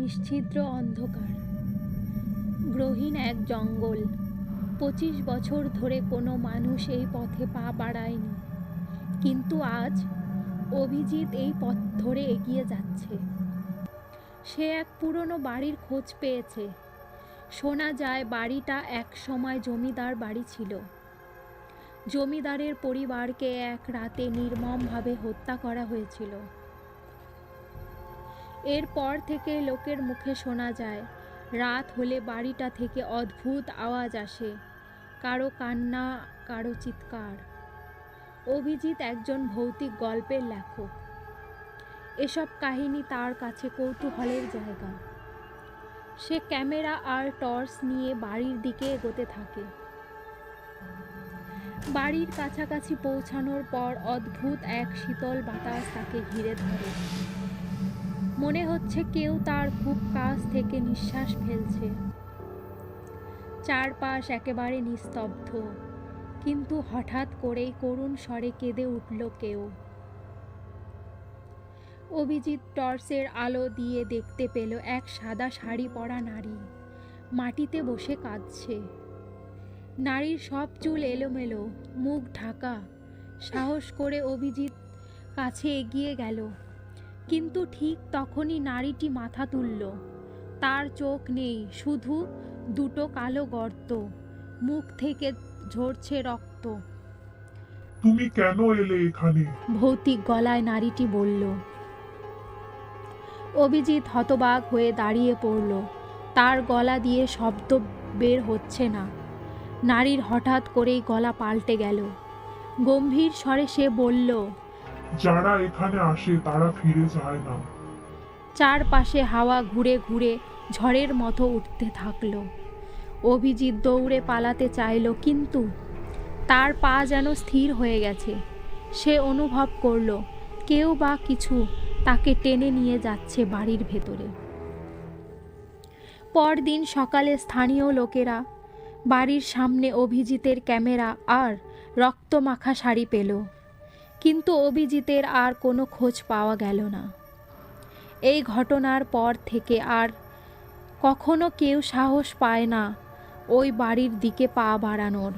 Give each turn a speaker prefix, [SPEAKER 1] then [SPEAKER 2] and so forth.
[SPEAKER 1] নিশ্ছিদ্র অন্ধকার, গ্রহীণ এক জঙ্গল। 25 বছর ধরে কোনো মানুষ এই পথে পা বাড়ায়নি, কিন্তু আজ অভিজিৎ এই পথ ধরে এগিয়ে যাচ্ছে। সে এক পুরনো বাড়ির খোঁজ পেয়েছে। শোনা যায় বাড়িটা এক সময় জমিদার বাড়ি ছিল। জমিদারের পরিবারকে এক রাতে নির্মমভাবে হত্যা করা হয়েছিল। এরপর থেকে লোকের মুখে শোনা যায়, রাত হলে বাড়িটা থেকে অদ্ভুত আওয়াজ আসে, কারো কান্না, কারো চিৎকার। অভিজিৎ একজন ভৌতিক গল্পের লেখক। এসব কাহিনী তার কাছে কৌতূহলের জায়গা। সে ক্যামেরা আর টর্চ নিয়ে বাড়ির দিকে এগোতে থাকে। বাড়ির কাছাকাছি পৌঁছানোর পর অদ্ভুত এক শীতল বাতাস তাকে ঘিরে ধরে। মনে হচ্ছে কেউ তার খুব কাছ থেকে নিঃশ্বাস ফেলছে। চারপাশ একেবারে নিস্তব্ধ, কিন্তু হঠাৎ করেই করুণ স্বরে কেঁদে উঠল কেউ। অভিজিৎ টর্চের আলো দিয়ে দেখতে পেল এক সাদা শাড়ি পরা নারী মাটিতে বসে কাঁদছে। নারীর সব চুল এলোমেলো, মুখ ঢাকা। সাহস করে অভিজিৎ কাছে এগিয়ে গেল, কিন্তু ঠিক তখনই নারীটি মাথা তুলল। তার চোখ নেই, শুধু দুটো কালো গর্ত, মুখ থেকে ঝরছে রক্ত।
[SPEAKER 2] তুমি কেন এলে এখানে?
[SPEAKER 1] ভৌতিক গলায় নারীটি বলল। অভিজিৎ হতবাক হয়ে দাঁড়িয়ে পড়ল। তার গলা দিয়ে শব্দ বের হচ্ছে না। নারীর হঠাৎ করেই গলা পাল্টে গেল। গম্ভীর স্বরে সে বলল,
[SPEAKER 2] যারা এখানে আসে তারা ফিরে যায় না।
[SPEAKER 1] চারপাশে হাওয়া ঘুরে ঘুরে ঝড়ের মতো উঠতে থাকলো। অভিজিৎ দৌড়ে পালাতে চাইল, কিন্তু তার পা যেন স্থির হয়ে গেছে। সে অনুভব করল কেউ বা কিছু তাকে টেনে নিয়ে যাচ্ছে বাড়ির ভেতরে। পরদিন সকালে স্থানীয় লোকেরা বাড়ির সামনে অভিজিতের ক্যামেরা আর রক্তমাখা শাড়ি পেল, কিন্তু অভিজিতের আর কোনো খোঁজ পাওয়া গেল না। এই ঘটনার পর থেকে আর কখনো কেউ সাহস পায় না ওই বাড়ির দিকে পা বাড়ানোর।